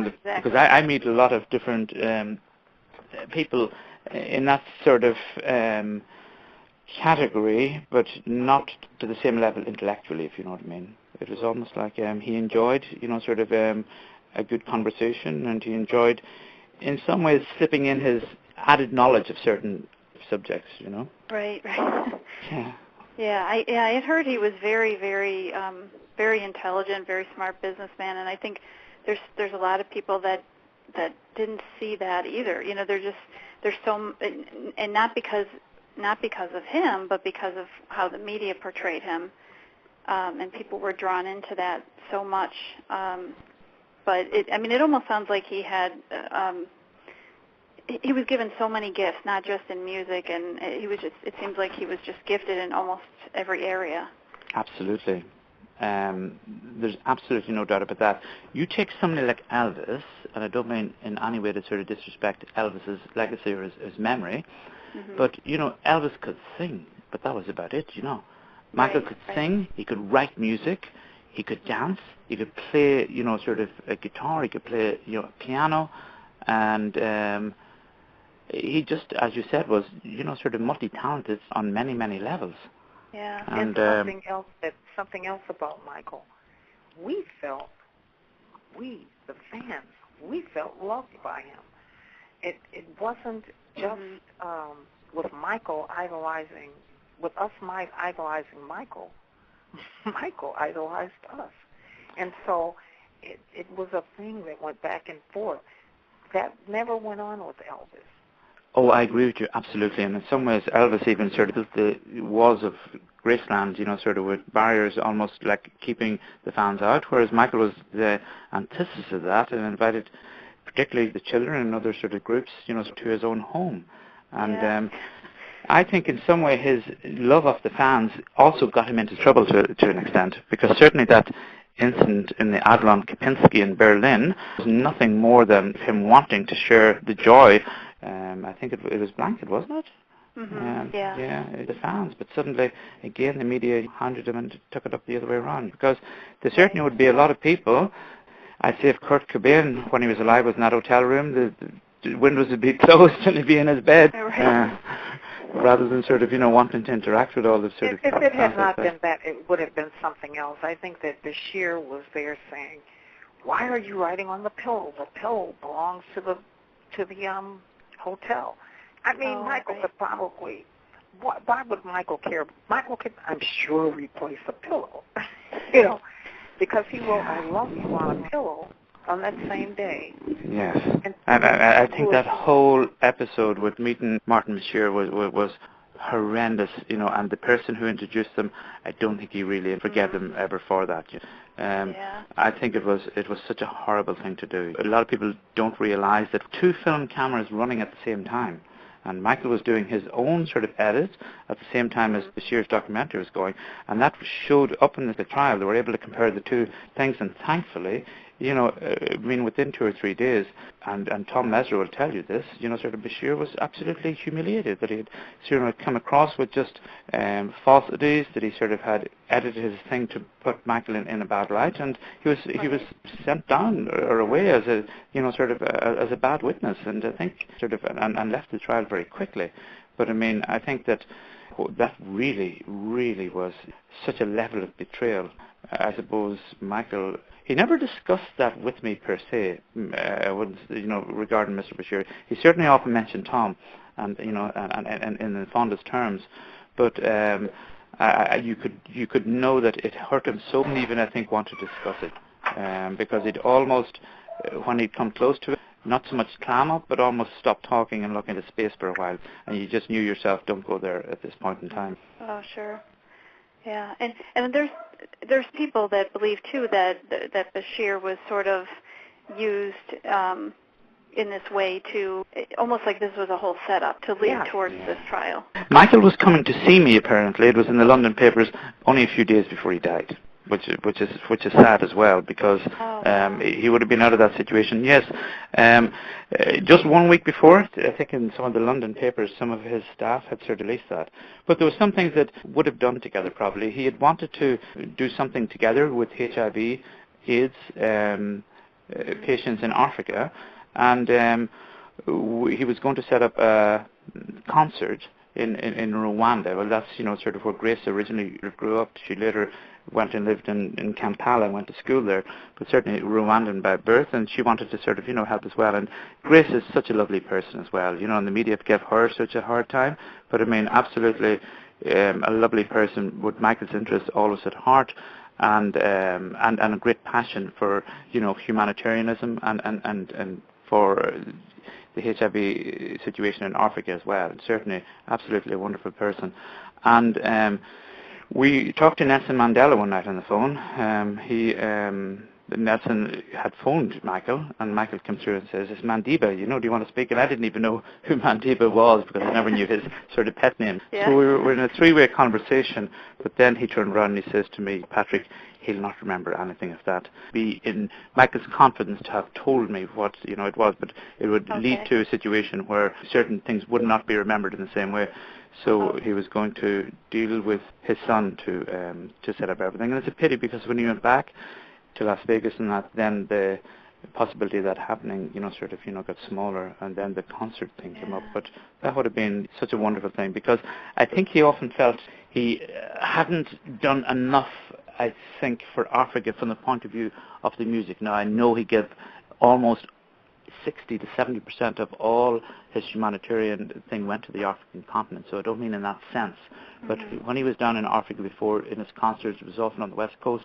Because I meet a lot of different people in that sort of category, but not to the same level intellectually, if you know what I mean. It was almost like he enjoyed, sort of a good conversation, and he enjoyed, in some ways, slipping in his added knowledge of certain subjects, Right. Yeah. Yeah, I had heard he was very, very, very intelligent, very smart businessman, and I think there's a lot of people that didn't see that either. There's so, and not because of him, but because of how the media portrayed him, and people were drawn into that so much. But it almost sounds like he had. He was given so many gifts, not just in music, and it seems like he was just gifted in almost every area. Absolutely. There's absolutely no doubt about that. You take somebody like Elvis, and I don't mean in any way to sort of disrespect Elvis's legacy or his memory, but, Elvis could sing, but that was about it, Michael could sing, he could write music, he could dance, he could play, sort of a guitar, he could play, a piano, and he just, as you said, was, sort of multi-talented on many, many levels. Yeah. And something else about Michael. We, the fans, felt loved by him. It wasn't just with Michael idolizing, with us idolizing Michael. Michael idolized us. And so it was a thing that went back and forth. That never went on with Elvis. Oh, I agree with you, absolutely. And in some ways, Elvis even sort of built the walls of Graceland, sort of with barriers almost like keeping the fans out, whereas Michael was the antithesis of that and invited particularly the children and other sort of groups, to his own home. And I think in some way his love of the fans also got him into trouble to an extent, because certainly that incident in the Adlon Kempinski in Berlin was nothing more than him wanting to share the joy. I think it was Blanket, wasn't it? Yeah, the fans. But suddenly, again, the media handed him and took it up the other way around, because there certainly would be a lot of people. I'd say if Kurt Cobain, when he was alive, was in that hotel room, the windows would be closed and he'd be in his bed. Rather than sort of, wanting to interact with all the sort of... If it had not been that, it would have been something else. I think that Bashir was there saying, "Why are you writing on the pillow? The pillow belongs to the hotel." I mean, Michael could probably... Why would Michael care? Michael could, I'm sure, replace the pillow, because he wrote, "I love you" on a pillow on that same day. Yes. And I think that whole episode with meeting Martin Bashir was horrendous, and the person who introduced them, I don't think he really forgave them ever for that. I think it was such a horrible thing to do. A lot of people don't realize that 2 film cameras running at the same time, and Michael was doing his own sort of edit at the same time as Bashir's documentary was going, and that showed up in the trial. They were able to compare the two things, and thankfully, within 2 or 3 days, and Tom Messer will tell you this, sort of Bashir was absolutely humiliated that he had sort of come across with just falsities, that he sort of had edited his thing to put Michael in a bad light, and he was sent down or away as a, as a bad witness, and I think and left the trial very quickly. But I think that really, really was such a level of betrayal. I suppose Michael, he never discussed that with me per se, regarding Mr. Bashir. He certainly often mentioned Tom, and in the fondest terms, but you could know that it hurt him so, and even I think want to discuss it, because he'd almost, when he'd come close to it, not so much clam up, but almost stop talking and look into space for a while, and you just knew yourself, don't go there at this point in time. Oh, sure. Yeah, and there's people that believe too that Bashir was sort of used in this way to, almost like this was a whole setup to lead towards this trial. Michael was coming to see me, apparently. It was in the London papers only a few days before he died, which is sad as well, because he would have been out of that situation. Yes, just 1 week before, I think in some of the London papers, some of his staff had sort of released that. But there were some things that would have done together probably. He had wanted to do something together with HIV, AIDS, patients in Africa, and he was going to set up a concert in Rwanda. Well, that's, sort of where Grace originally grew up. She later went and lived in Kampala and went to school there, but certainly Rwandan by birth, and she wanted to sort of, help as well. And Grace is such a lovely person as well, and the media gave her such a hard time, but I mean, absolutely a lovely person with Michael's interests always at heart, and a great passion for, humanitarianism and for the HIV situation in Africa as well. Certainly, absolutely a wonderful person. And we talked to Nelson Mandela one night on the phone. Nelson had phoned Michael, and Michael came through and says, "It's Mandiba, do you want to speak?" And I didn't even know who Mandiba was, because I never knew his sort of pet name. Yeah. So we were in a three-way conversation, but then he turned around and he says to me, "Patrick, he'll not remember anything of that. Be in Michael's confidence to have told me what it was, but it would lead to a situation where certain things would not be remembered in the same way." So he was going to deal with his son to set up everything. And it's a pity, because when he went back to Las Vegas and that, then the possibility of that happening, sort of, got smaller, and then the concert thing came up. But that would have been such a wonderful thing, because I think he often felt he hadn't done enough, I think, for Africa from the point of view of the music. Now, I know he gave almost 60 to 70% of all his humanitarian thing went to the African continent, so I don't mean in that sense. But when he was down in Africa before, in his concerts, it was often on the West Coast,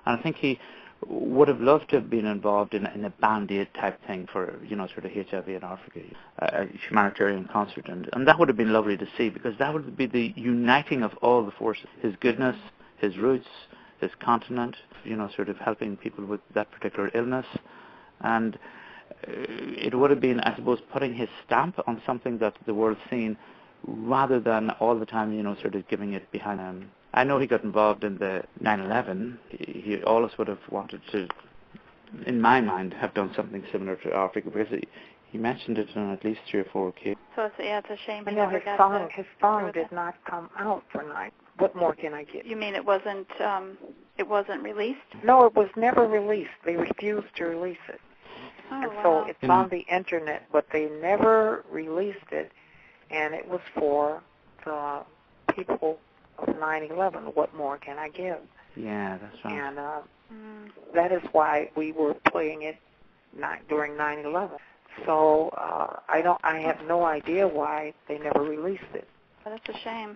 and I think he would have loved to have been involved in a Band-Aid type thing for, sort of HIV in Africa, a humanitarian concert, and that would have been lovely to see, because that would be the uniting of all the forces, his goodness, his roots, his continent, sort of helping people with that particular illness, and it would have been, I suppose, putting his stamp on something that the world's seen, rather than all the time, sort of giving it behind him. I know he got involved in the 9/11. He always would have wanted to, in my mind, have done something similar to Africa, because he mentioned it on at least 3 or 4 occasions. So it's a shame. His song did not come out for night. What more can I get? You mean it wasn't released? No, it was never released. They refused to release it. Oh, and wow. so it's on the internet, but they never released it, and it was for the people of 9/11. What more can I give? Yeah, that's right. And that is why we were playing it during 9/11. So I have no idea why they never released it. But it's a shame.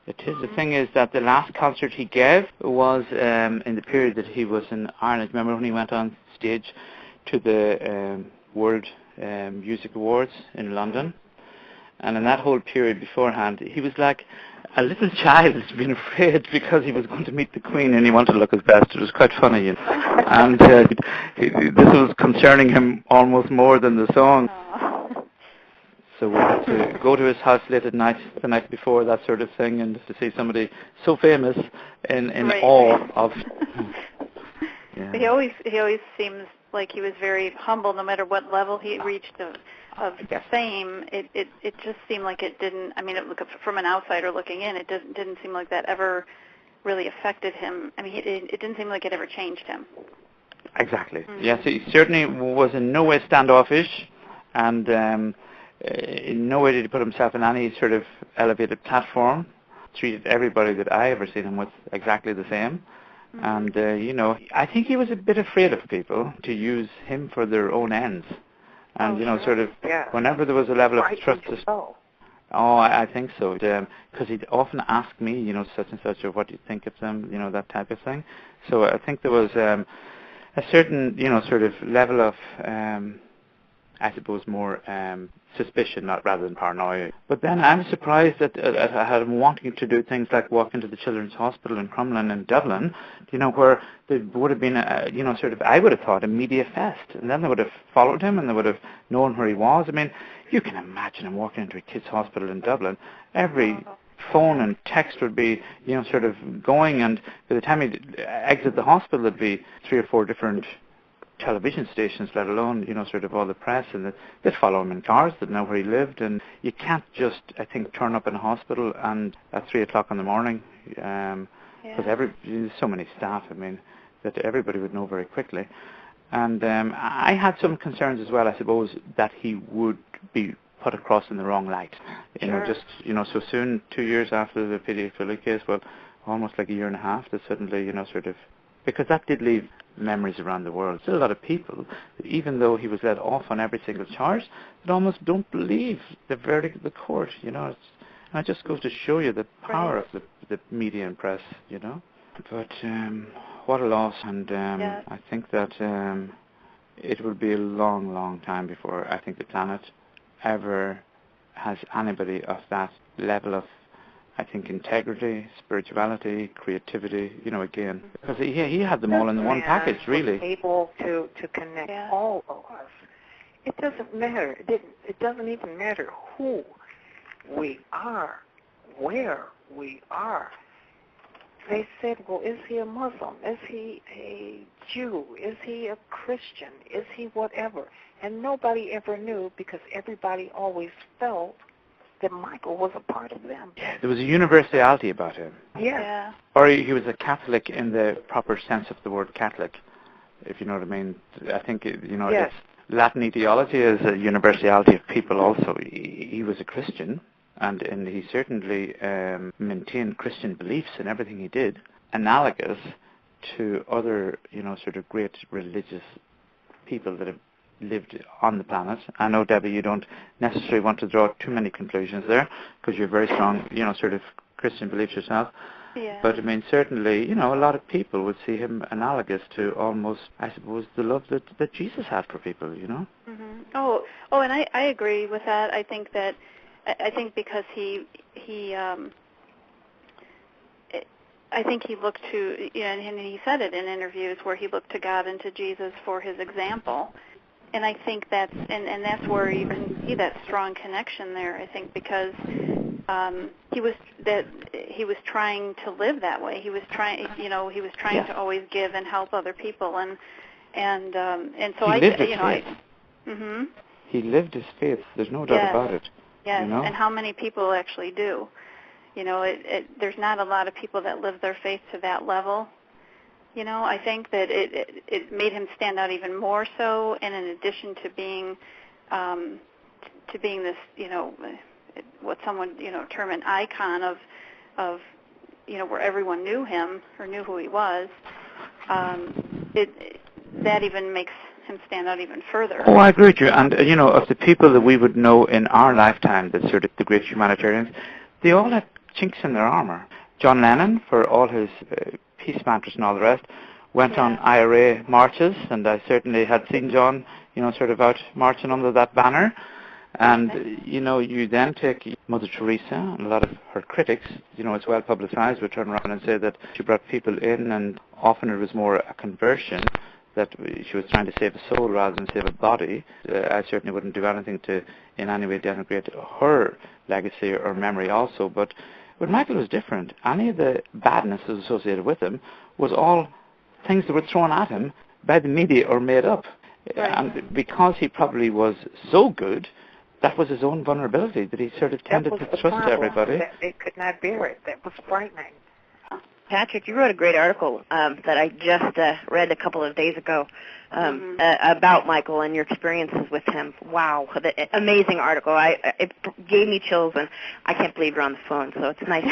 It is. The thing is that the last concert he gave was in the period that he was in Ireland. Remember when he went on stage to the World Music Awards in London? And in that whole period beforehand, he was like a little child who's been afraid, because he was going to meet the Queen and he wanted to look his best. It was quite funny, And this was concerning him almost more than the song. So we had to go to his house late at night, the night before, that sort of thing, and to see somebody so famous in awe of... Yeah. He always seems like he was very humble, no matter what level he reached of fame. It just seemed like it didn't. I mean, from an outsider looking in, it didn't seem like that ever really affected him. I mean, it didn't seem like it ever changed him. Exactly. Yes, he certainly was in no way standoffish, and in no way did he put himself in any sort of elevated platform. Treated everybody that I ever seen him with exactly the same. And, I think he was a bit afraid of people to use him for their own ends. And, sort of, whenever there was a level of trust... Oh, I think so. Because he'd often ask me, such and such, or what do you think of them, that type of thing. So I think there was a certain, sort of level of, I suppose, more suspicion, rather than paranoia. But then I'm surprised that I had him wanting to do things like walk into the Children's Hospital in Crumlin in Dublin, where there would have been, sort of, I would have thought, a media fest. And then they would have followed him and they would have known where he was. I mean, you can imagine him walking into a kids' hospital in Dublin. Every phone and text would be, sort of going, and by the time he'd exit the hospital, there'd be 3 or 4 different television stations, let alone, sort of all the press, and they'd follow him in cars that know where he lived. And you can't just, I think, turn up in a hospital and at 3 o'clock in the morning, because there's so many staff, I mean, that everybody would know very quickly. And I had some concerns as well, I suppose, that he would be put across in the wrong light. You know, just, you know, so soon, 2 years after the pedophilia case, well, almost like a year and a half, that suddenly, you know, sort of, because that did leave memories around the world. Still a lot of people, even though he was let off on every single charge, that almost don't believe the verdict of the court, you know. And it just goes to show you the power of the media and press, you know. But what a loss, and I think that it will be a long, long time before I think the planet ever has anybody of that level of, I think, integrity, spirituality, creativity, you know, again. Because he had them all in the one package, really. Able to connect all of us. It doesn't matter. It doesn't even matter who we are, where we are. They said, well, is he a Muslim? Is he a Jew? Is he a Christian? Is he whatever? And nobody ever knew, because everybody always felt that Michael was a part of them. There was a universality about him. Yeah. Or he was a Catholic in the proper sense of the word Catholic, if you know what I mean. I think, you know, it's Latin ideology is a universality of people also. He was a Christian, and he certainly maintained Christian beliefs in everything he did, analogous to other, you know, sort of great religious people that have lived on the planet. I know, Debbie, you don't necessarily want to draw too many conclusions there, because you're very strong, you know, sort of Christian beliefs yourself. Yeah. But, I mean, certainly, you know, a lot of people would see him analogous to almost, I suppose, the love that Jesus had for people, you know? Mm-hmm. Oh, and I agree with that. I think because I think he looked to, you know, and he said it in interviews where he looked to God and to Jesus for his example. And I think that's where you can see that strong connection there. I think because he was trying to live that way. He was trying to always give and help other people, and so he lived his faith. Mm-hmm. He lived his faith. There's no doubt about it. Yes, you know? And how many people actually do? You know, there's not a lot of people that live their faith to that level. You know, I think that it made him stand out even more so, and in addition to being this, you know, what someone, you know, term an icon of you know, where everyone knew him or knew who he was, that even makes him stand out even further. Oh, I agree with you. And, you know, of the people that we would know in our lifetime, that sort of the great humanitarians, they all had chinks in their armor. John Lennon, for all his peace mantras and all the rest, went on IRA marches, and I certainly had seen John, you know, sort of out marching under that banner. And, you know, you then take Mother Teresa, and a lot of her critics, you know, it's well publicized, would turn around and say that she brought people in, and often it was more a conversion, that she was trying to save a soul rather than save a body. I certainly wouldn't do anything to in any way denigrate her legacy or memory also, but with Michael it was different. Any of the badness that was associated with him was all things that were thrown at him by the media or made up. Right. And because he probably was so good, that was his own vulnerability, that he sort of tended to trust everybody. That they could not bear it. That was frightening. Patrick, you wrote a great article that I just read a couple of days ago about Michael and your experiences with him. Wow, amazing article. It gave me chills, and I can't believe you're on the phone, so it's nice.